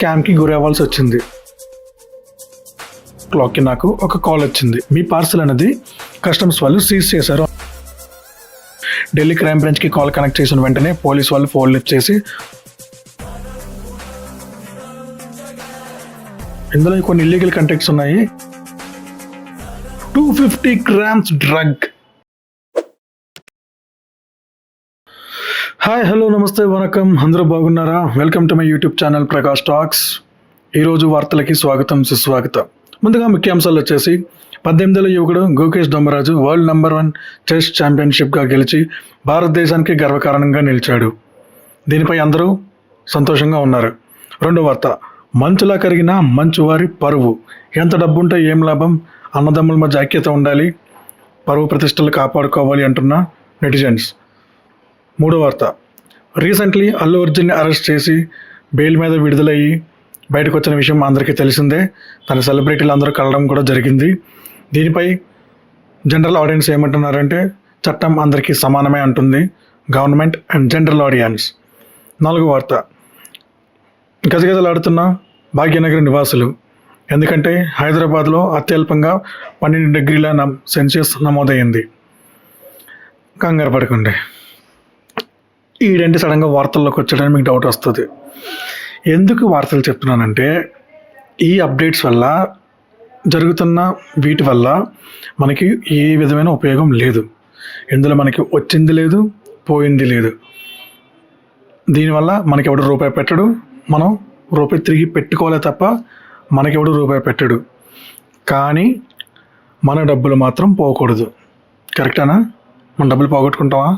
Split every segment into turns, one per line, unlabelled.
స్కామ్కి గురవ్వాల్సి వచ్చింది. క్లాక్కి నాకు ఒక కాల్ వచ్చింది, మీ పార్సల్ అనేది కస్టమ్స్ వాళ్ళు సీజ్ చేశారు. ఢిల్లీ క్రైమ్ బ్రాంచ్కి కాల్ కనెక్ట్ చేసిన వెంటనే పోలీస్ వాళ్ళు ఫోన్ లిఫ్ట్ చేసి, ఇందులో కొన్ని ఇల్లీగల్ కంటెక్ట్స్ ఉన్నాయి, 250 grams డ్రగ్. హాయ్, హలో, నమస్తే, వనకం, అందరూ బాగున్నారా? Welcome to my YouTube channel Prakash talks. ఈరోజు వార్తలకి స్వాగతం, సుస్వాగతం. ముందుగా ముఖ్యాంశాలు వచ్చేసి, 18 ఏళ్ల యువకుడు Gukesh Dommaraju world number 1 chess ఛాంపియన్షిప్గా గెలిచి భారతదేశానికి గర్వకారణంగా నిలిచాడు. దీనిపై అందరూ సంతోషంగా ఉన్నారు. రెండో వార్త, మంచులా కరిగిన మంచువారి పరువు, ఎంత డబ్బుంటే ఏం లాభం, అన్నదమ్ముల మధ్య ఐక్యత ఉండాలి, పరువు ప్రతిష్టలు కాపాడుకోవాలి అంటున్న నెటిజన్స్. మూడో వార్త, రీసెంట్లీ అల్లు అర్జున్ని అరెస్ట్ చేసి బెయిల్ మీద విడుదలయ్యి బయటకు వచ్చిన విషయం అందరికీ తెలిసిందే. తన సెలబ్రిటీలు అందరూ కలవడం కూడా జరిగింది. దీనిపై జనరల్ ఆడియన్స్ ఏమంటున్నారంటే, చట్టం అందరికీ సమానమే అంటుంది గవర్నమెంట్ అండ్ జనరల్ ఆడియన్స్. నాలుగో వార్త, గజగజలాడుతున్న భాగ్యనగర్ నివాసులు, ఎందుకంటే హైదరాబాద్లో అత్యల్పంగా 12 డిగ్రీల సెల్సియస్ నమోదైంది. కంగారు పడకండి, ఈడేంటి సడన్గా వార్తల్లోకి వచ్చాడని మీకు డౌట్ వస్తుంది. ఎందుకు వార్తలు చెప్తున్నానంటే, ఈ అప్డేట్స్ వల్ల, జరుగుతున్న వీటి వల్ల మనకి ఏ విధమైన ఉపయోగం లేదు. ఇందులో మనకి వచ్చింది లేదు, పోయింది లేదు. దీనివల్ల మనకెవడు రూపాయి పెట్టడు, మనం రూపాయి తిరిగి పెట్టుకోలే తప్ప మనకెవడు రూపాయి పెట్టడు. కానీ మన డబ్బులు మాత్రం పోకూడదు. కరెక్టేనా? మన డబ్బులు పోగొట్టుకుంటామా?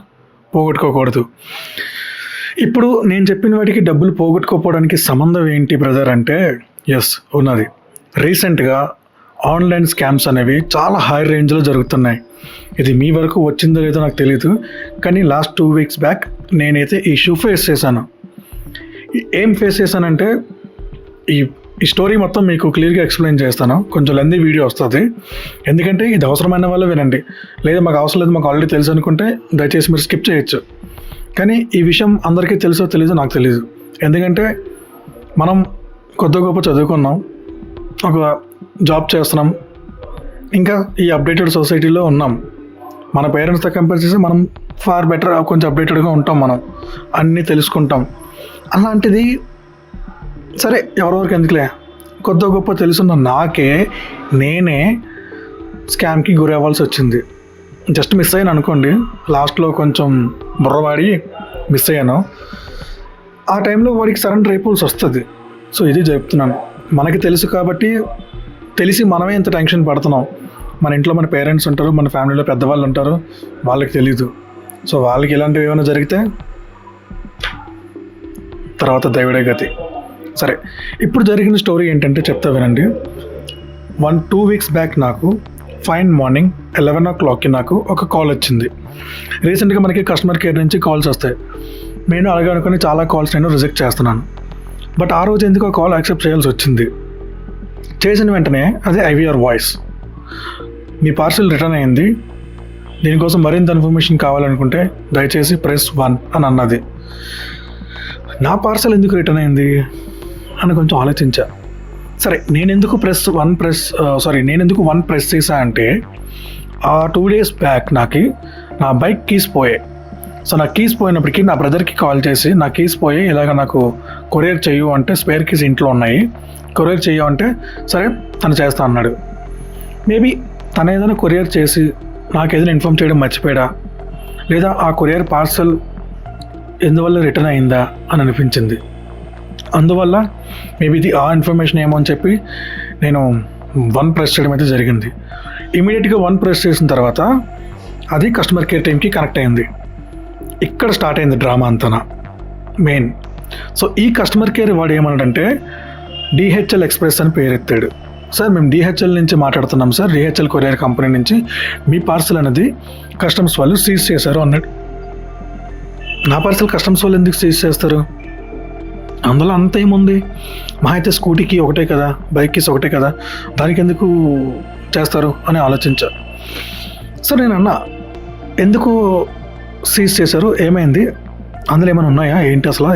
పోగొట్టుకోకూడదు. ఇప్పుడు నేను చెప్పిన వాటికి డబ్బులు పోగొట్టుకోపోవడానికి సంబంధం ఏంటి బ్రదర్ అంటే, ఎస్ ఉన్నది. రీసెంట్గా ఆన్లైన్ స్కామ్స్ అనేవి చాలా హై రేంజ్లో జరుగుతున్నాయి. ఇది మీ వరకు వచ్చిందో లేదో నాకు తెలియదు, కానీ లాస్ట్ 2 weeks బ్యాక్ నేనైతే ఈ ఇష్యూ ఫేస్ చేశాను. ఏం ఫేస్ చేశానంటే, ఈ స్టోరీ మొత్తం మీకు క్లియర్గా ఎక్స్ప్లెయిన్ చేస్తాను. కొంచెం లెందీ వీడియో వస్తుంది, ఎందుకంటే ఇది అవసరమైన వాళ్ళు వినండి. లేదా మాకు అవసరం లేదు, మాకు ఆల్రెడీ తెలుసు అనుకుంటే దయచేసి మీరు స్కిప్ చేయొచ్చు. కానీ ఈ విషయం అందరికీ తెలుసో తెలీదో నాకు తెలియదు. ఎందుకంటే మనం కొద్ది గొప్ప చదువుకున్నాం, ఒక జాబ్ చేస్తున్నాం, ఇంకా ఈ అప్డేటెడ్ సొసైటీలో ఉన్నాం. మన పేరెంట్స్తో కంపేర్ చేసి మనం ఫార్ బెటర్, కొంచెం అప్డేటెడ్గా ఉంటాం, మనం అన్నీ తెలుసుకుంటాం. అలాంటిది సరే, ఎవరెవరికి ఎందుకులే, కొద్ది గొప్ప తెలుసున్న నేనే స్కామ్కి గురవ్వాల్సి వచ్చింది. జస్ట్ మిస్ అయ్యాను అనుకోండి, లాస్ట్లో కొంచెం బుర్రవాడి మిస్ అయ్యాను. ఆ టైంలో వాడికి సరెండర్ అయిపోవాల్సి వస్తుంది. సో ఇది చెప్తున్నాను, మనకి తెలుసు కాబట్టి తెలిసి మనమే ఇంత టెన్షన్ పడుతున్నాం. మన ఇంట్లో మన పేరెంట్స్ ఉంటారు, మన ఫ్యామిలీలో పెద్దవాళ్ళు ఉంటారు, వాళ్ళకి తెలీదు. సో వాళ్ళకి ఇలాంటివి ఏమైనా జరిగితే తర్వాత దైవుడే గతి. సరే, ఇప్పుడు జరిగిన స్టోరీ ఏంటంటే చెప్తా వినండి. 2 weeks బ్యాక్ నాకు ఫైన్ మార్నింగ్ 11 o'clockకి నాకు ఒక కాల్ వచ్చింది. రీసెంట్గా మనకి కస్టమర్ కేర్ నుంచి కాల్స్ వస్తాయి. నేను అలాగే అనుకుని చాలా కాల్స్ నేను రిజెక్ట్ చేస్తున్నాను. బట్ ఆ రోజు ఎందుకు ఆ కాల్ యాక్సెప్ట్ చేయాల్సి వచ్చింది. చేసిన వెంటనే అదే IVR వాయిస్, మీ పార్సల్ రిటర్న్ అయింది, దీనికోసం మరింత ఇన్ఫర్మేషన్ కావాలనుకుంటే దయచేసి ప్రెస్ 1 అని అన్నది. నా పార్సల్ ఎందుకు రిటర్న్ అయింది అని కొంచెం ఆలోచించా. సరే, నేను ఎందుకు 1 ప్రెస్ చేశా అంటే, ఆ 2 days బ్యాక్ నా బైక్ కీస్ పోయాయి. సో నా కీస్ పోయినప్పటికీ నా బ్రదర్కి కాల్ చేసి, నా కీస్ పోయి ఇలాగ నాకు కొరియర్ చెయ్యు అంటే, స్పేర్ కీస్ ఇంట్లో ఉన్నాయి, కొరియర్ చెయ్యు అంటే సరే తను చేస్తా అన్నాడు. మేబీ తను ఏదైనా కొరియర్ చేసి నాకు ఏదైనా ఇన్ఫామ్ చేయడం మర్చిపోయాడా, లేదా ఆ కొరియర్ పార్సల్ ఎందువల్ల రిటర్న్ అయిందా అని అనిపించింది. అందువల్ల మేబీ ఇది ఆ ఇన్ఫర్మేషన్ ఏమో అని చెప్పి నేను 1 ప్రెస్ చేయడం అయితే జరిగింది. ఇమీడియట్గా 1 ప్రెస్ చేసిన తర్వాత అది కస్టమర్ కేర్ టీమ్కి కనెక్ట్ అయింది. ఇక్కడ స్టార్ట్ అయింది డ్రామా అంతా మెయిన్. సో ఈ కస్టమర్ కేర్ వాడు ఏమన్నాడంటే, DHL ఎక్స్ప్రెస్ అని పేరెత్తాడు. సార్, మేము DHL నుంచి మాట్లాడుతున్నాం సార్, DHL కొరియర్ కంపెనీ నుంచి మీ పార్సల్ అనేది కస్టమ్స్ వాళ్ళు సీజ్ చేశారు అన్నాడు. నా పార్సల్ కస్టమ్స్ వాళ్ళు ఎందుకు సీజ్ చేస్తారు? అందులో అంత ఏముంది, మా అయితే స్కూటీకి ఒకటే కదా, బైక్కి ఒకటే కదా, దానికి ఎందుకు చేస్తారు అని ఆలోచించా. సో నేను అన్నా, ఎందుకు సీజ్ చేశారు, ఏమైంది, అందులో ఏమైనా ఉన్నాయా ఏంటి, అసలు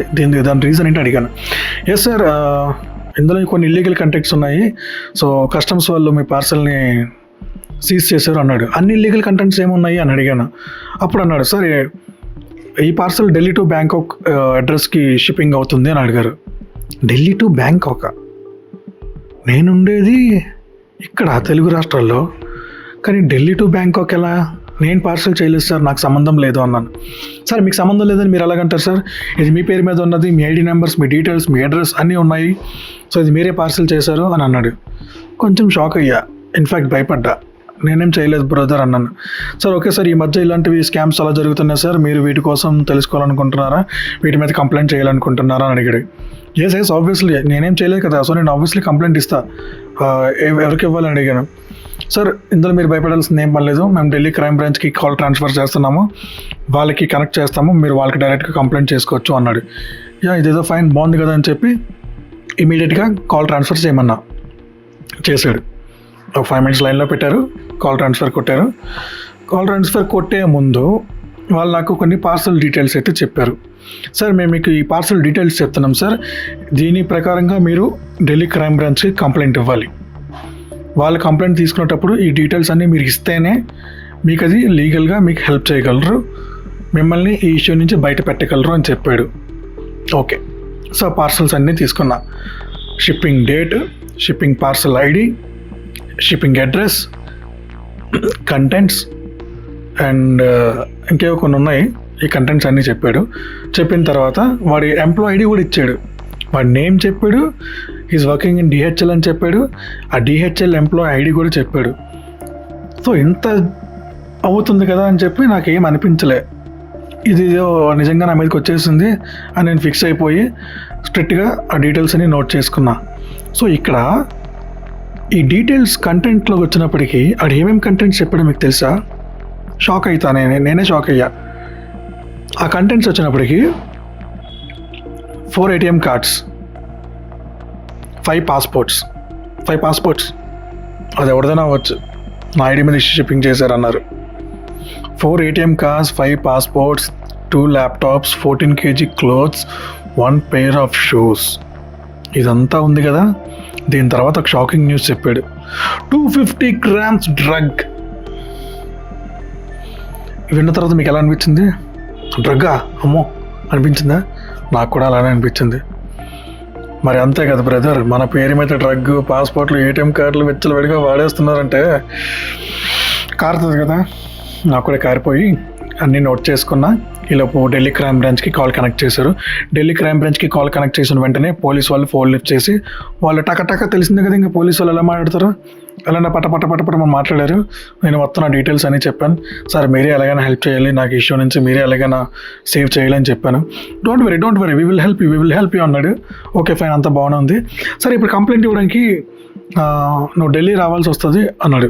దాని రీజన్ ఏంటి అడిగాను. ఎస్ సార్, ఇందులో కొన్ని ఇల్లీగల్ కంటెంట్స్ ఉన్నాయి, సో కస్టమ్స్ వాళ్ళు మీ పార్సల్ని సీజ్ చేశారు అన్నాడు. అన్ని ఇల్లీగల్ కంటెంట్స్ ఏమున్నాయి అని అడిగాను. అప్పుడు అన్నాడు, సార్ ఈ పార్సల్ ఢిల్లీ టు బ్యాంకాక్ అడ్రస్కి షిప్పింగ్ అవుతుంది అని అడిగారు. Delhi to Bangkok? నేనుండేది ఇక్కడ తెలుగు రాష్ట్రాల్లో, కానీ ఢిల్లీ టు బ్యాంకాక్ ఎలా? నేను పార్సల్ చేయలేదు సార్, నాకు సంబంధం లేదు అన్నాను. సార్ మీకు సంబంధం లేదని మీరు ఎలాగంటారు సార్? ఇది మీ పేరు మీద ఉన్నది, మీ ఐడి నెంబర్స్, మీ డీటెయిల్స్, మీ అడ్రస్ అన్నీ ఉన్నాయి, సో ఇది మీరే పార్సల్ చేశారు అని అన్నాడు. కొంచెం షాక్ అయ్యా, ఇన్ఫ్యాక్ట్ భయపడ్డా. నేనేం చేయలేదు బ్రదర్ అన్నాను. సార్ ఓకే సార్, ఈ మధ్య ఇలాంటివి స్కామ్స్ అలా జరుగుతున్నాయి సార్, మీరు వీటి కోసం తెలుసుకోవాలనుకుంటున్నారా, వీటి మీద కంప్లైంట్ చేయాలనుకుంటున్నారా అని అడిగాడు. ఎస్ ఆబ్వియస్లీ, నేనేం చేయలేదు కదా, సో నేను ఆబ్వియస్లీ కంప్లైంట్ ఇస్తా. ఎవరికి ఇవ్వాలని అడిగాను. సార్ ఇందులో మీరు భయపడాల్సింది ఏం పర్లేదు, మేము ఢిల్లీ క్రైమ్ బ్రాంచ్కి కాల్ ట్రాన్స్ఫర్ చేస్తున్నాము, వాళ్ళకి కనెక్ట్ చేస్తాము, మీరు వాళ్ళకి డైరెక్ట్గా కంప్లైంట్ చేసుకోవచ్చు అన్నాడు. ఇదేదో ఫైన్, బాగుంది కదా అని చెప్పి ఇమీడియట్గా కాల్ ట్రాన్స్ఫర్ చేయమన్నా. చేశాడు. ఒక 5 minutes లైన్లో పెట్టారు, కాల్ ట్రాన్స్ఫర్ కొట్టారు. కాల్ ట్రాన్స్ఫర్ కొట్టే ముందు వాళ్ళు నాకు కొన్ని పార్సల్ డీటెయిల్స్ అయితే చెప్పారు. సార్ మేము మీకు ఈ పార్సల్ డీటెయిల్స్ చెప్తున్నాం సార్, దీని ప్రకారంగా మీరు ఢిల్లీ క్రైమ్ బ్రాంచ్కి కంప్లైంట్ ఇవ్వాలి. వాళ్ళు కంప్లైంట్ తీసుకునేటప్పుడు ఈ డీటెయిల్స్ అన్నీ మీరు ఇస్తేనే మీకు అది లీగల్గా మీకు హెల్ప్ చేయగలరు, మిమ్మల్ని ఈ ఇష్యూ నుంచి బయట పెట్టగలరు అని చెప్పాడు. ఓకే, సో పార్సల్స్ అన్నీ తీసుకున్నా. Shipping date, shipping parcel ID, shipping address, contents and ఇంకేవో కొన్ని ఉన్నాయి. ఈ కంటెంట్స్ అన్నీ చెప్పాడు. చెప్పిన తర్వాత వాడి ఎంప్లాయ్ ఐడి కూడా ఇచ్చాడు, వాడి నేమ్ చెప్పాడు, ఈజ్ వర్కింగ్ ఇన్ డిహెచ్ఎల్ అని చెప్పాడు, ఆ డిహెచ్ఎల్ ఎంప్లాయ్ ఐడి కూడా చెప్పాడు. సో ఇంత అవుతుంది కదా అని చెప్పి నాకేం అనిపించలే, ఇది నిజంగా నా మీదకి వచ్చేసింది అని నేను ఫిక్స్ అయిపోయి స్ట్రిక్ట్గా ఆ డీటెయిల్స్ అన్ని నోట్ చేసుకున్నా. సో ఇక్కడ ఈ డీటెయిల్స్ కంటెంట్లోకి వచ్చినప్పటికీ అది ఏమేమి కంటెంట్స్ చెప్పాడో మీకు తెలుసా? షాక్ అవుతా, నేనే షాక్ అయ్యా. ఆ కంటెంట్స్ వచ్చినప్పటికీ 4 ATM కార్డ్స్, 5 పాస్పోర్ట్స్, అది ఎవరిదైనా అవ్వచ్చు, నా ఐడి మీద షిప్పింగ్ చేశారన్నారు. 4 ATM cards, 5 passports, 2 laptops, 14 kg clothes, 1 pair of shoes. ఇదంతా ఉంది కదా. దీని తర్వాత ఒక షాకింగ్ న్యూస్ చెప్పాడు, 250 grams డ్రగ్. విన్న తర్వాత మీకు ఎలా అనిపించింది? డ్రగ్గా, అమ్మో అనిపించిందా? నాకు కూడా అలానే అనిపించింది. మరి అంతే కదా బ్రదర్, మన పేరు మీద డ్రగ్, పాస్పోర్ట్లు, ATM కార్డులు విచ్చలవిడిగా వాడేస్తున్నారంటే కారుతుంది కదా. నాకు కూడా కారిపోయి అన్నీ నోట్ చేసుకున్నా. ఈలోపు ఢిల్లీ క్రైమ్ బ్రాంచ్కి కాల్ కనెక్ట్ చేశారు. ఢిల్లీ క్రైమ్ బ్రాంచ్కి కాల్ కనెక్ట్ చేసిన వెంటనే పోలీస్ వాళ్ళు ఫోన్ లిఫ్ట్ చేసి, వాళ్ళు టక తెలిసింది కదా ఇంకా పోలీసు వాళ్ళు ఎలా మాట్లాడతారు, అలానే పట మనం మాట్లాడారు. నేను మొత్తం నా డీటెయిల్స్ అని చెప్పాను. సార్ మీరే ఎలాగైనా హెల్ప్ చేయాలి, నాకు ఇష్యూ నుంచి మీరే ఎలాగైనా సేవ్ చేయాలని చెప్పాను. Don't worry we will help you అన్నాడు. ఓకే ఫైన్, అంతా బాగానే ఉంది. సరే ఇప్పుడు కంప్లైంట్ ఇవ్వడానికి నువ్వు ఢిల్లీ రావాల్సి వస్తుంది అన్నాడు.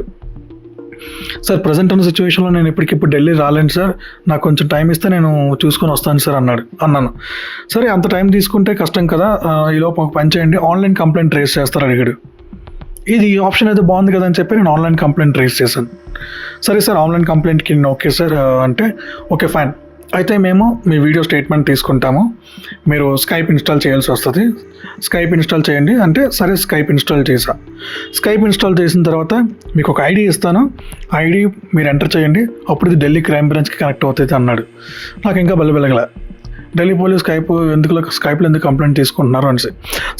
సార్ ప్రజెంట్ ఉన్న సిచ్యువేషన్లో నేను ఇప్పటికిప్పుడు ఢిల్లీ రాలేను సార్, నాకు కొంచెం టైం ఇస్తే నేను చూసుకొని వస్తాను సార్ అన్నాను. సరే అంత టైం తీసుకుంటే కష్టం కదా, ఈలోపు ఒక పని చేయండి, ఆన్లైన్ కంప్లైంట్ రేస్ చేస్తారు అడిగాడు. ఇది ఆప్షన్ అయితే బాగుంది కదా అని చెప్పి నేను ఆన్లైన్ కంప్లైంట్ రేస్ చేశాను. సరే సార్ ఆన్లైన్ కంప్లైంట్కి ఓకే సార్ అంటే ఓకే ఫైన్, అయితే మేము మీ వీడియో స్టేట్మెంట్ తీసుకుంటాము, మీరు స్కైప్ ఇన్స్టాల్ చేయాల్సి వస్తుంది, స్కైప్ ఇన్స్టాల్ చేయండి అంటే సరే స్కైప్ ఇన్స్టాల్ చేసా. స్కైప్ ఇన్స్టాల్ చేసిన తర్వాత మీకు ఒక ఐడి ఇస్తాను, ఐడి మీరు ఎంటర్ చేయండి, అప్పుడు ఇది ఢిల్లీ క్రైమ్ బ్రాంచ్కి కనెక్ట్ అవుతుంది అన్నాడు. నాకు ఇంకా బెల్లబెలగల, ఢిల్లీ పోలీస్ స్కైప్లో ఎందుకు కంప్లైంట్ తీసుకుంటున్నారు అనేసి.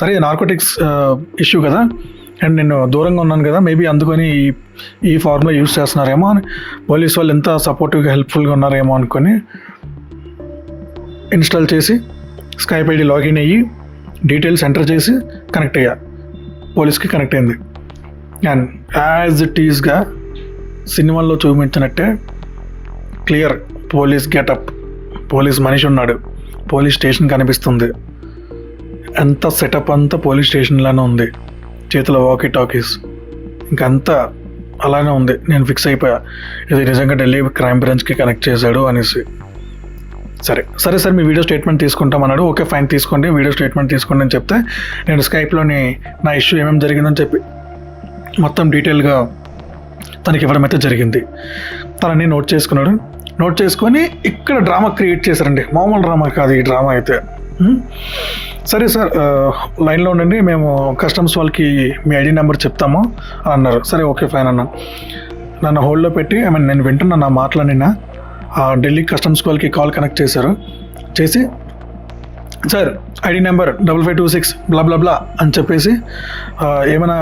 సరే నార్కోటిక్స్ ఇష్యూ కదా, అండ్ నేను దూరంగా ఉన్నాను కదా, మేబీ అందుకని ఈ ఫార్ములా యూజ్ చేస్తున్నారేమో అని, పోలీస్ వాళ్ళు ఎంత సపోర్టివ్గా హెల్ప్ఫుల్గా ఉన్నారేమో అనుకొని ఇన్స్టాల్ చేసి స్కైప్ ఐడి లాగిన్ అయ్యి డీటెయిల్స్ ఎంటర్ చేసి కనెక్ట్ అయ్యా, పోలీస్కి కనెక్ట్ అయింది. అండ్ యాజ్ ఇట్ ఈస్గా సినిమాల్లో చూపించినట్టే క్లియర్ పోలీస్ గెటప్, పోలీస్ మనిషి ఉన్నాడు, పోలీస్ స్టేషన్ కనిపిస్తుంది, ఎంత సెటప్ అంతా పోలీస్ స్టేషన్లోనే ఉంది, చేతిలో వాకీ టాకీస్, ఇంకంతా అలానే ఉంది. నేను ఫిక్స్ అయిపోయా, ఇది నిజంగా ఢిల్లీ క్రైమ్ బ్రాంచ్కి కనెక్ట్ చేశాడు అనేసి. సరే సార్ మీ వీడియో స్టేట్మెంట్ తీసుకుంటామన్నాడు. ఓకే ఫైన్ తీసుకోండి, వీడియో స్టేట్మెంట్ తీసుకోండి అని చెప్తే నేను స్కైప్లోని నా ఇష్యూ ఏమేమి జరిగిందని చెప్పి మొత్తం డీటెయిల్గా తనకి ఇవ్వడం అయితే జరిగింది. తనని నోట్ చేసుకున్నాడు. నోట్ చేసుకొని ఇక్కడ డ్రామా క్రియేట్ చేశారండి, మామూలు డ్రామా కాదు ఈ డ్రామా అయితే. సరే సార్, లైన్లో ఉండండి, మేము కస్టమ్స్ వాళ్ళకి మీ ఐడి నెంబర్ చెప్తాము అని అన్నారు. సరే ఓకే ఫైన్ అన్నాను. నన్ను హోల్డ్లో పెట్టి నేను వింటున్నా నా మాట్లాడినా. ఢిల్లీ కస్టమ్స్ వాళ్ళకి కాల్ కనెక్ట్ చేశారు. చేసి సార్ ఐడి నెంబర్ 5526 బ్లా బ్లా బ్లా అని చెప్పేసి ఏమైనా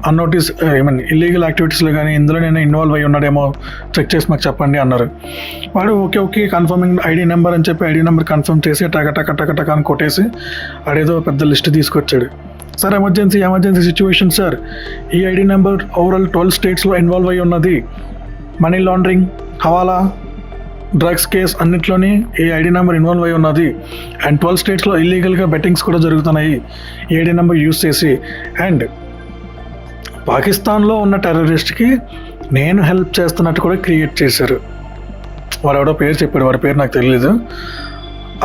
అన్నోటీస్ ఏమైనా ఇల్లీగల్ యాక్టివిటీస్లో కానీ ఇందులో నేను ఇన్వాల్వ్ అయ్యి ఉన్నాడేమో చెక్ చేసి మాకు చెప్పండి అన్నారు. వాడు okay okay confirming ID number అని చెప్పి ఐడి నెంబర్ కన్ఫర్మ్ చేసి టక టక టక టక అని కొట్టేసి ఆడేదో పెద్ద లిస్ట్ తీసుకొచ్చాడు. సార్ ఎమర్జెన్సీ సిచ్యువేషన్ సార్, ఈ ఐడి నెంబర్ ఓవరాల్ 12 స్టేట్స్లో ఇన్వాల్వ్ అయ్యి ఉన్నది. మనీ లాండరింగ్, హవాలా, డ్రగ్స్ కేస్ అన్నిట్లోని ఈ ఐడి నెంబర్ ఇన్వాల్వ్ అయి ఉన్నది. అండ్ 12 స్టేట్స్లో ఇల్లీగల్గా బెట్టింగ్స్ కూడా జరుగుతున్నాయి ఈ ఐడి నెంబర్ యూజ్ చేసి. అండ్ పాకిస్తాన్లో ఉన్న టెర్రరిస్ట్కి నేను హెల్ప్ చేస్తున్నట్టు కూడా క్రియేట్ చేశారు. వాడు ఎవడో పేరు చెప్పాడు, వాడి పేరు నాకు తెలియదు.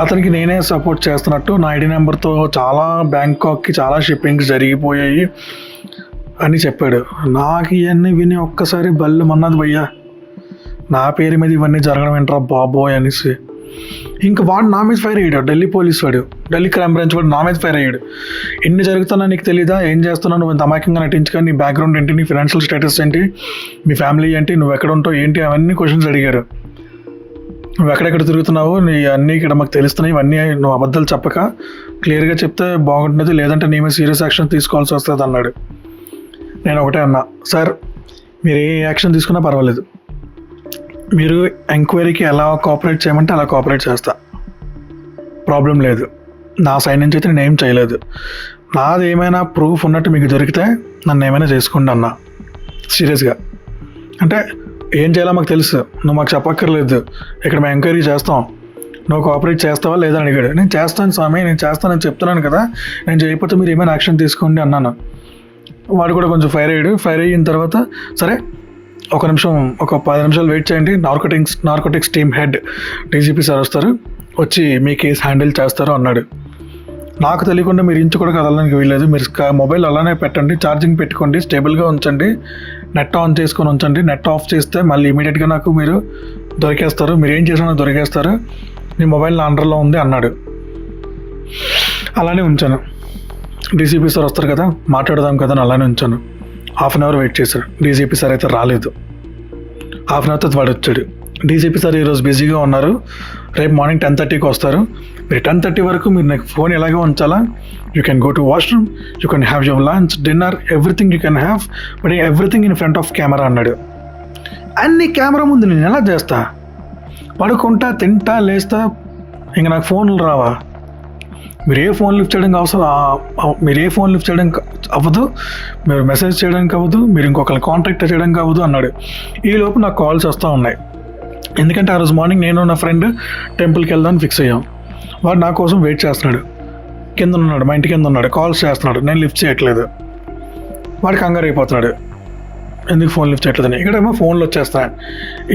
అతనికి నేనే సపోర్ట్ చేస్తున్నట్టు నా ఐడి నెంబర్తో చాలా బ్యాంకాక్కి చాలా షిప్పింగ్స్ జరిగిపోయాయి అని చెప్పాడు. నాకు ఇవన్నీ విని ఒక్కసారి బల్లు మన్నది భయ్యా, నా పేరు మీద ఇవన్నీ జరగడం ఏంట్రా బాబోయ్ అనేసి. ఇంక వాడు నా మీద ఫైర్ అయ్యాడు. ఢిల్లీ పోలీస్ వాడు, ఢిల్లీ క్రైమ్ బ్రాంచ్ వాడు నా మీద ఫైర్ అయ్యాడు. ఇన్ని జరుగుతున్నా నీకు తెలీదా, ఏం చేస్తున్నావు నువ్వు, అమాయకంగా నటించుకొని నీ బ్యాక్గ్రౌండ్ ఏంటి, నీ ఫైనాన్షియల్ స్టేటస్ ఏంటి, మీ ఫ్యామిలీ ఏంటి, నువ్వు ఎక్కడ ఉంటావు ఏంటి, అవన్నీ క్వశ్చన్స్ అడిగారు. నువ్వు ఎక్కడెక్కడ తిరుగుతున్నావు, నీ అన్నీ ఇక్కడ మాకు తెలుస్తున్నాయి, ఇవన్నీ నువ్వు అబద్ధాలు చెప్పక క్లియర్గా చెప్తే బాగుంటుంది, లేదంటే నీ మీద సీరియస్ యాక్షన్ తీసుకోవాల్సి వస్తుంది అన్నాడు. నేను ఒకటే అన్నా, సార్ మీరు ఏ యాక్షన్ తీసుకున్నా పర్వాలేదు, మీరు ఎంక్వైరీకి ఎలా కోఆపరేట్ చేయమంటే అలా కోఆపరేట్ చేస్తా, ప్రాబ్లం లేదు. నా సైడ్ నుంచి అయితే నేను ఏం చేయలేదు. నాది ఏమైనా ప్రూఫ్ ఉన్నట్టు మీకు దొరికితే నన్ను ఏమైనా చేసుకోండి అన్న సీరియస్గా. అంటే ఏం చేయాలో మాకు తెలుసు, నువ్వు మాకు చెప్పక్కర్లేదు, ఇక్కడ మేము ఎంక్వైరీ చేస్తాం, నువ్వు కోఆపరేట్ చేస్తావా లేదని అడిగాడు. నేను చేస్తాను స్వామి, నేను చేస్తానని చెప్తున్నాను కదా, నేను చేయకపోతే మీరు ఏమైనా యాక్షన్ తీసుకోండి అన్నాను. వాడు కూడా కొంచెం ఫైర్ అయిన తర్వాత సరే ఒక 10 నిమిషాలు వెయిట్ చేయండి, narcotics team head DGP sir వస్తారు, వచ్చి మీ కేసు హ్యాండిల్ చేస్తారు అన్నాడు. నాకు తెలియకుండా మీరు ఇంచు కూడా కదలడానికి వీల్లేదు, మీరు మొబైల్ అలానే పెట్టండి, ఛార్జింగ్ పెట్టుకోండి, స్టేబుల్గా ఉంచండి, నెట్ ఆన్ చేసుకొని ఉంచండి, నెట్ ఆఫ్ చేస్తే మళ్ళీ ఇమీడియట్గా నాకు మీరు దొరికేస్తారు, మీరు ఏం చేసినా దొరికేస్తారు, మీ మొబైల్ నా అండర్లో ఉంది అన్నాడు. అలానే ఉంచాను. డీసీపీ సార్ వస్తారు కదా, మాట్లాడదాం కదా అని అలానే ఉంచాను. హాఫ్ అన్ అవర్ వెయిట్ చేశాడు. డీజీపీ సార్ అయితే రాలేదు. హాఫ్ అన్ అవర్ తర్వాత వాడు వచ్చాడు. డీజీపీ సార్ ఈరోజు బిజీగా ఉన్నారు, రేపు మార్నింగ్ 10:30కి వస్తారు, మీరు 10:30 వరకు మీరు నాకు ఫోన్ ఎలాగో ఉంచాలా, you can go to washroom, you can have your lunch, dinner, everything you can have, but everything in front of camera అన్నాడు. అన్ని కెమెరా ముందు నేను ఎలా చేస్తా, పడుకుంటా, తింటా, లేస్తా, ఇంక నాకు ఫోన్లు రావా, మీరు ఏ ఫోన్ లిఫ్ట్ చేయడానికి అవ్వదు, మీరు మెసేజ్ చేయడానికి అవ్వదు, మీరు ఇంకొకరిని కాంటాక్ట్ చేయడానికి అవ్వదు అన్నాడు. ఈలోపు నాకు కాల్స్ వస్తూ ఉన్నాయి. ఎందుకంటే ఆ రోజు మార్నింగ్ నేను నా ఫ్రెండ్ టెంపుల్కి వెళ్దామని ఫిక్స్ అయ్యాం. వాడు నా కోసం వెయిట్ చేస్తున్నాడు, కింద ఉన్నాడు, మా ఇంటి కింద ఉన్నాడు, కాల్స్ చేస్తున్నాడు, నేను లిఫ్ట్ చేయట్లేదు. వాడు కంగారు అయిపోతున్నాడు, ఎందుకు ఫోన్ లిఫ్ట్ చేయట్లేదని. ఇక్కడేమో ఫోన్లు వచ్చేస్తాయి.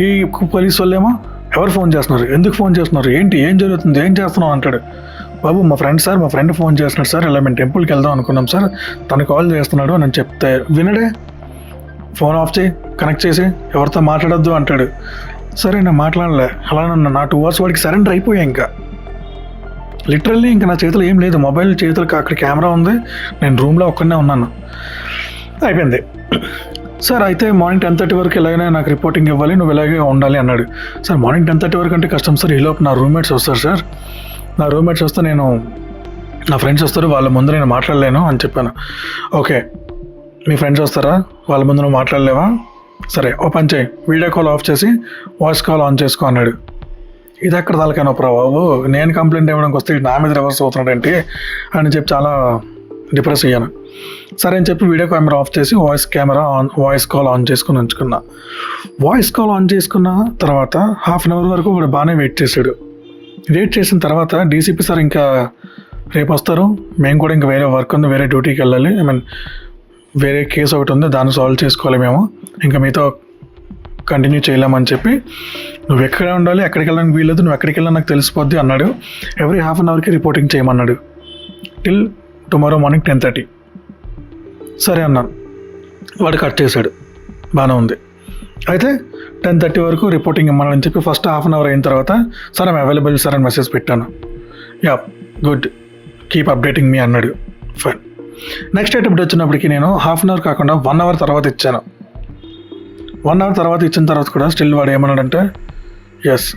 ఈ పోలీసు వాళ్ళు ఏమో ఎవరు ఫోన్ చేస్తున్నారు, ఎందుకు ఫోన్ చేస్తున్నారు, ఏంటి, ఏం జరుగుతుంది, ఏం చేస్తున్నావు అంటాడు. బాబు మా ఫ్రెండ్ ఫోన్ చేస్తున్నాడు సార్, ఇలా మేము టెంపుల్కి వెళ్దాం అనుకున్నాం సార్, తను కాల్ చేస్తున్నాడు అని చెప్తే వినడే, ఫోన్ ఆఫ్ చేయి, కనెక్ట్ చేసి ఎవరితో మాట్లాడొద్దు అంటాడు. సరే నేను మాట్లాడలే, అలా నా 2 hours వాడికి సరెండర్ అయిపోయా. ఇంకా లిటరల్లీ ఇంకా నా చేతిలో ఏం లేదు, మొబైల్ చేతిలో అక్కడ కెమెరా ఉంది, నేను రూమ్లో ఒక్కనే ఉన్నాను, అయిపోయింది. సార్ అయితే మార్నింగ్ 10:30 వరకు ఎలాగైనా నాకు రిపోర్టింగ్ ఇవ్వాలి, నువ్వు ఇలాగే ఉండాలి అన్నాడు. సార్ మార్నింగ్ 10:30 వరకు అంటే కష్టం సార్, ఈలోపు నా రూమ్మేట్స్ వస్తారు సార్, నా రూమ్మేట్స్ వస్తే నేను నా ఫ్రెండ్స్ వస్తారు, వాళ్ళ ముందు నేను మాట్లాడలేను అని చెప్పాను. ఓకే మీ ఫ్రెండ్స్ వస్తారా, వాళ్ళ ముందు నువ్వు మాట్లాడలేవా, సరే ఓ పని చేయి, వీడియో కాల్ ఆఫ్ చేసి వాయిస్ కాల్ ఆన్ చేసుకో అన్నాడు. ఇది ఎక్కడ తలకైనా బాబు, నేను కంప్లైంట్ ఇవ్వడానికి వస్తే నా మీద రివర్స్ అవుతున్నాడేంటి అని చెప్పి చాలా డిప్రెస్ అయ్యాను. సరే అని చెప్పి వీడియో కెమెరా ఆఫ్ చేసి వాయిస్ కాల్ ఆన్ చేసుకుని ఉంచుకున్నా. వాయిస్ కాల్ ఆన్ చేసుకున్న తర్వాత హాఫ్ అన్ అవర్ వరకు కూడా బాగానే వెయిట్ చేశాడు. వెయిట్ చేసిన తర్వాత డీసీపీ సార్ ఇంకా రేపు వస్తారు, మేము కూడా ఇంకా వేరే వర్క్ ఉంది, వేరే డ్యూటీకి వెళ్ళాలి, వేరే కేసు ఒకటి ఉంది, దాన్ని సాల్వ్ చేసుకోవాలి, మేము ఇంకా మీతో కంటిన్యూ చేయలేమని చెప్పి నువ్వు ఎక్కడ ఉండాలి, ఎక్కడికి వెళ్ళడానికి వీల్లేదు, నువ్వు ఎక్కడికి వెళ్ళినా నాకు తెలిసిపోద్ది అన్నాడు. ఎవ్రీ హాఫ్ అన్ అవర్కి రిపోర్టింగ్ చేయమన్నాడు టిల్ టుమారో మార్నింగ్ 10:30. సరే అన్నాను. వాడు కట్ చేశాడు, బాగానే ఉంది. అయితే 10:30 వరకు రిపోర్టింగ్ ఇమ్మని చెప్పి ఫస్ట్ హాఫ్ అన్ అవర్ అయిన తర్వాత సార్ ఐమ్ అవైలబుల్ సార్ అని మెసేజ్ పెట్టాను. యా గుడ్, కీప్ అప్డేటింగ్ మీ అన్నాడు. ఫైన్. నెక్స్ట్ అటెంప్ట్ వచ్చినప్పటికీ నేను 1/2 అవర్ కాకుండా 1 అవర్ తర్వాత ఇచ్చాను. 1 అవర్ తర్వాత ఇచ్చిన తర్వాత కూడా స్టిల్ వాడు ఏమన్నాడంటే yes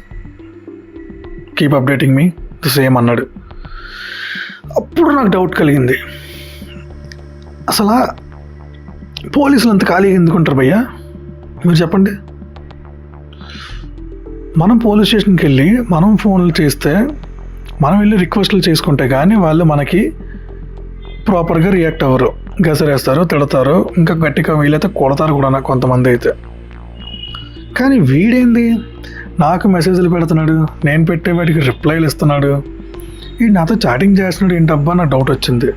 keep updating me the same అన్నాడు. అప్పుడు నాకు డౌట్ కలిగింది, అసలు పోలీసులు అంత ఖాళీగా ఎందుకుంటారు భయ్యా మీరు చెప్పండి. మనం పోలీస్ స్టేషన్కి వెళ్ళి మనం ఫోన్లు చేస్తే మనం వెళ్ళి రిక్వెస్ట్లు చేసుకుంటే కానీ వాళ్ళు మనకి ప్రాపర్గా రియాక్ట్ అవ్వరు, గసరేస్తారు, తిడతారు, ఇంకా గట్టిగా వీలైతే కొడతారు కూడా నాకు కొంతమంది అయితే. కానీ వీడేంది నాకు మెసేజ్లు పెడుతున్నాడు, నేను పెట్టే వాటికి రిప్లైలు ఇస్తున్నాడు, వీడు నాతో చాటింగ్ చేస్తున్నాడు ఏంటబ్బా నాకు డౌట్ వచ్చింది.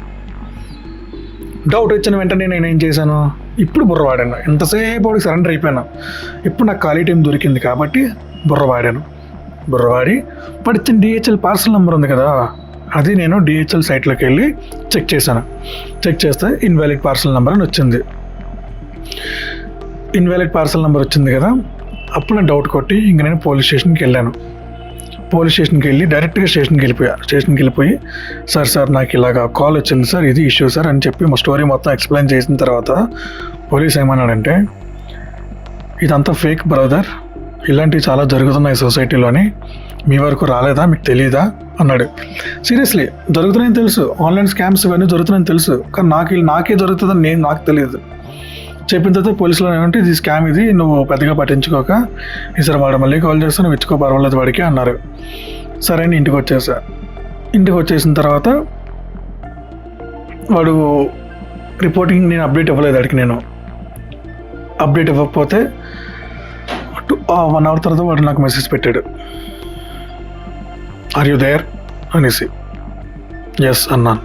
డౌట్ వచ్చిన వెంటనే నేనేం చేశాను, ఇప్పుడు బుర్ర వాడాను. ఎంతసేపు వాడికి సరెండర్ అయిపోయాను. ఇప్పుడు నాకు ఖాళీ టైం దొరికింది కాబట్టి బుర్ర వాడాను. బుర్ర వాడి పడిచ్చిన డిహెచ్ఎల్ పార్సల్ నెంబర్ ఉంది కదా, అది నేను డిహెచ్ఎల్ సైట్లోకి వెళ్ళి చెక్ చేశాను. చెక్ చేస్తే ఇన్వాలిడ్ పార్సల్ నెంబర్ అని వచ్చింది. ఇన్వాలిడ్ పార్సల్ నెంబర్ వచ్చింది కదా, అప్పుడు నేను డౌట్ కొట్టి ఇంక నేను పోలీస్ స్టేషన్కి వెళ్ళాను. పోలీస్ స్టేషన్కి వెళ్ళి డైరెక్ట్గా స్టేషన్కి వెళ్ళిపోయి సార్ నాకు ఇలాగా కాల్ వచ్చింది సార్, ఇది ఇష్యూ సార్ అని చెప్పి మా స్టోరీ మొత్తం ఎక్స్ప్లెయిన్ చేసిన తర్వాత పోలీస్ ఏమన్నాడంటే ఇదంతా ఫేక్ బ్రదర్, ఇలాంటివి చాలా జరుగుతున్నాయి సొసైటీలోని, మీ వరకు రాలేదా, మీకు తెలియదా అన్నాడు. సీరియస్లీ జరుగుతున్నాయని తెలుసు, ఆన్లైన్ స్కామ్స్ ఇవన్నీ జరుగుతున్నాయని తెలుసు, కానీ నాకే జరుగుతుందని నాకు తెలియదు. చెప్పిన తర్వాత పోలీసులు ఏమంటే ఇది స్కామ్, ఇది నువ్వు పెద్దగా పట్టించుకోక, ఈసారి వాడు మళ్ళీ కాల్ చేస్తే నువ్వు ఇచ్చుకో పర్వాలేదు వాడికి అన్నారు. సరే అని ఇంటికి వచ్చేసా. ఇంటికి వచ్చేసిన తర్వాత వాడు రిపోర్టింగ్ నేను అప్డేట్ ఇవ్వలేదు వాడికి. నేను అప్డేట్ ఇవ్వకపోతే 1 అవర్ తర్వాత వాడు నాకు మెసేజ్ పెట్టాడు, ఆర్ యూ దేర్ అనేసి. ఎస్ అన్నాను.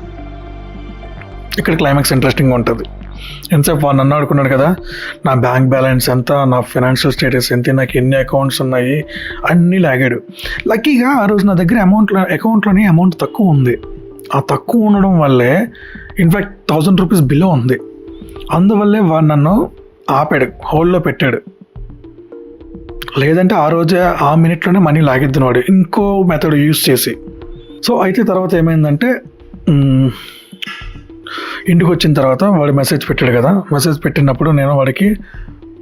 ఇక్కడ క్లైమాక్స్ ఇంట్రెస్టింగ్గా ఉంటుంది. ఎంతసేపు వాడు నన్ను ఆడుకున్నాడు కదా, నా బ్యాంక్ బ్యాలెన్స్ ఎంత, నా ఫైనాన్షియల్ స్టేటస్ ఎంత, నాకు ఎన్ని అకౌంట్స్ ఉన్నాయి అన్నీ లాగాడు. లక్కీగా ఆ రోజు నా దగ్గర అకౌంట్లోని అమౌంట్ తక్కువ ఉంది. ఆ తక్కువ ఉండడం వల్లే ఇన్ఫ్యాక్ట్ 1000 రూపీస్ బిలో ఉంది. అందువల్లే వాడు నన్ను ఆపాడు, హోల్డ్లో పెట్టాడు. లేదంటే ఆ రోజే ఆ మినిట్లోనే మనీ లాగిద్దున్నాడు ఇంకో మెథడ్ యూస్ చేసి. సో అయితే తర్వాత ఏమైందంటే ఇంటికి వచ్చిన తర్వాత వాడు మెసేజ్ పెట్టాడు కదా, మెసేజ్ పెట్టినప్పుడు నేను వాడికి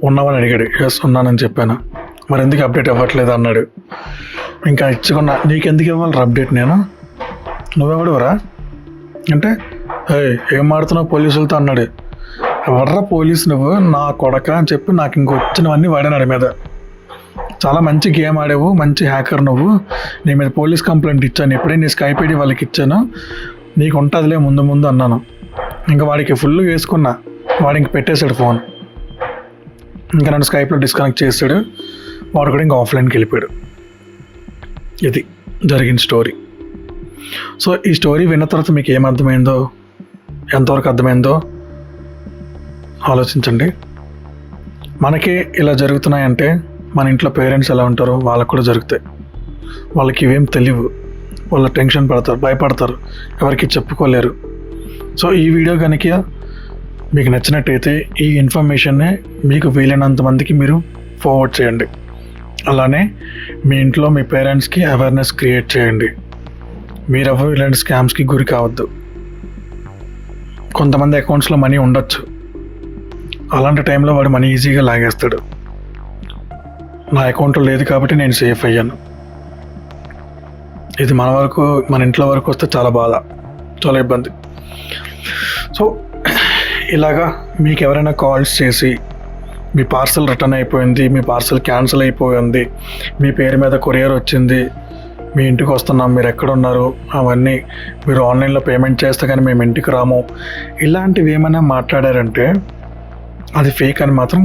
ఉన్నావని అడిగాడు. ఎస్ ఉన్నానని చెప్పాను. మరి ఎందుకు అప్డేట్ ఇవ్వట్లేదు అన్నాడు. ఇంకా ఇచ్చుకున్నా, నీకెందుకు ఇవ్వాలి అప్డేట్, నేను నువ్వెవడువరా అంటే ఏం ఆడుతున్నావు పోలీసులతో అన్నాడు. ఎవర్రా పోలీసు నువ్వు నా కొడక అని చెప్పి నాకు ఇంకొచ్చినవన్నీ వాడాడు మీద. చాలా మంచి గేమ్ ఆడావు, మంచి హ్యాకర్ నువ్వు, నీ మీద పోలీస్ కంప్లైంట్ ఇచ్చాను, ఎప్పుడే నీ స్కైప్ ఐడి వాళ్ళకి ఇచ్చాను, నీకు ఉంటుందిలే ముందు అన్నాను. ఇంకా వాడికి ఫుల్ వేసుకున్నా. వాడు ఇంక పెట్టేశాడు ఫోన్. ఇంకా నన్ను స్కైప్లో డిస్కనెక్ట్ చేశాడు. వాడు కూడా ఇంకా ఆఫ్లైన్కి వెళ్ళిపోయాడు. ఇది జరిగిన స్టోరీ. సో ఈ స్టోరీ విన్న తర్వాత మీకు ఏమర్థమైందో, ఎంతవరకు అర్థమైందో ఆలోచించండి. మనకే ఇలా జరుగుతున్నాయంటే మన ఇంట్లో పేరెంట్స్ ఎలా ఉంటారో వాళ్ళకు కూడా జరుగుతాయి. వాళ్ళకి ఇవేం తెలియవు, వాళ్ళు టెన్షన్ పడతారు, భయపడతారు, ఎవరికి చెప్పుకోలేరు. సో ఈ వీడియో కనుక మీకు నచ్చినట్టయితే ఈ ఇన్ఫర్మేషన్నే మీకు వీలైనంత మందికి మీరు ఫార్వర్డ్ చేయండి. అలానే మీ ఇంట్లో మీ పేరెంట్స్కి అవేర్నెస్ క్రియేట్ చేయండి. మీరెవరు ఇలాంటి స్కామ్స్కి గురి కావద్దు. కొంతమంది అకౌంట్స్లో మనీ ఉండొచ్చు, అలాంటి టైంలో వాడు మనీ ఈజీగా లాగేస్తాడు. నా అకౌంట్లో లేదు కాబట్టి నేను సేఫ్ అయ్యాను. ఇది మన ఇంట్లో వరకు వస్తే చాలా బాధ, చాలా ఇబ్బంది. సో ఇలాగా మీకు ఎవరైనా కాల్స్ చేసి మీ పార్సల్ రిటర్న్ అయిపోయింది, మీ పార్సల్ క్యాన్సిల్ అయిపోయింది, మీ పేరు మీద కొరియర్ వచ్చింది, మీ ఇంటికి వస్తున్నాం, మీరు ఎక్కడున్నారు, అవన్నీ మీరు ఆన్లైన్లో పేమెంట్ చేస్తే కానీ మేము ఇంటికి రాము, ఇలాంటివి ఏమైనా మాట్లాడారంటే అది ఫేక్ అని మాత్రం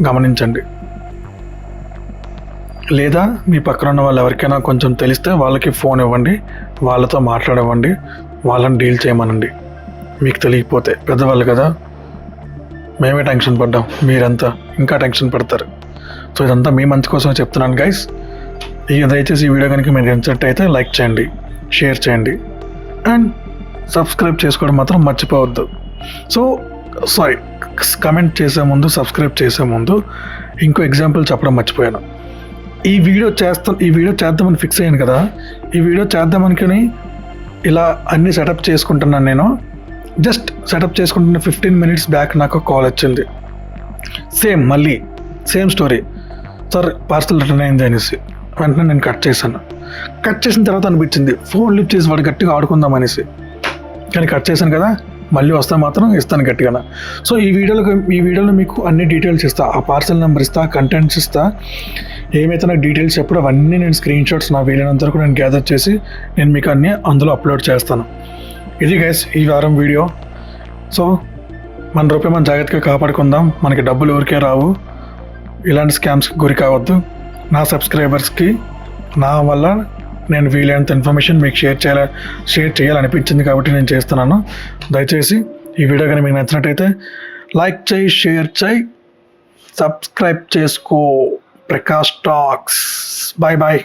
గమనించండి. లేదా మీ పక్కన ఉన్న వాళ్ళు ఎవరికైనా కొంచెం తెలిస్తే వాళ్ళకి ఫోన్ ఇవ్వండి, వాళ్ళతో మాట్లాడవ్వండి, వాళ్ళని డీల్ చేయమనండి. మీకు తెలియకపోతే పెద్దవాళ్ళు కదా, మేమే టెన్షన్ పడ్డాం, మీరంతా ఇంకా టెన్షన్ పడతారు. సో ఇదంతా మీ మంచి కోసం చెప్తున్నాను గైస్. దయచేసి ఈ వీడియో కనుక మీరు నచ్చినట్టయితే లైక్ చేయండి, షేర్ చేయండి అండ్ సబ్స్క్రైబ్ చేసుకోవడం మాత్రం మర్చిపోవద్దు. సో సారీ, కమెంట్ చేసే ముందు, సబ్స్క్రైబ్ చేసే ముందు ఇంకో ఎగ్జాంపుల్ చెప్పడం మర్చిపోయాను. ఈ వీడియో చేద్దామని ఫిక్స్ అయ్యాను కదా, ఈ వీడియో చేద్దామనుకుని ఇలా అన్నీ సెటప్ చేసుకుంటున్నాను నేను. జస్ట్ సెటప్ చేసుకుంటున్న 15 minutes బ్యాక్ నాకు కాల్ వచ్చింది. మళ్ళీ same story. Sir parcel return అయింది అనేసి వెంటనే నేను కట్ చేశాను. కట్ చేసిన తర్వాత అనిపించింది ఫోన్ లిఫ్ట్ చేసి వాడు గట్టిగా ఆడుకుందాం అనేసి, కానీ కట్ చేశాను కదా, మళ్ళీ వస్తే మాత్రం ఇస్తాను గట్టిగా. సో ఈ వీడియోలో మీకు అన్ని డీటెయిల్స్ ఇస్తా, ఆ పార్సల్ నెంబర్ ఇస్తా, కంటెంట్స్ ఇస్తా, ఏమైతే నాకు డీటెయిల్స్ ఎప్పుడు అవన్నీ నేను స్క్రీన్ షాట్స్ నా వీలైనంత వరకు నేను గ్యాదర్ చేసి నేను మీకు అన్నీ అందులో అప్లోడ్ చేస్తాను. ఇది గైస్ ఈ వారం వీడియో. సో మన రూపాయి మనం జాగ్రత్తగా కాపాడుకుందాం. మనకి డబ్బులు ఊరికే రావు. ఇలాంటి స్కామ్స్కి గురి కావద్దు. నా సబ్స్క్రైబర్స్కి నా వల్ల నేను వీలైనంత ఇన్ఫర్మేషన్ మీకు షేర్ చేయాలనిపించింది కాబట్టి నేను చేస్తున్నాను. దయచేసి ఈ వీడియో కానీ మీకు నచ్చినట్టయితే లైక్ చేయి, షేర్ చేయి, సబ్స్క్రైబ్ చేసుకో. ప్రకాష్ టాక్స్. Bye bye.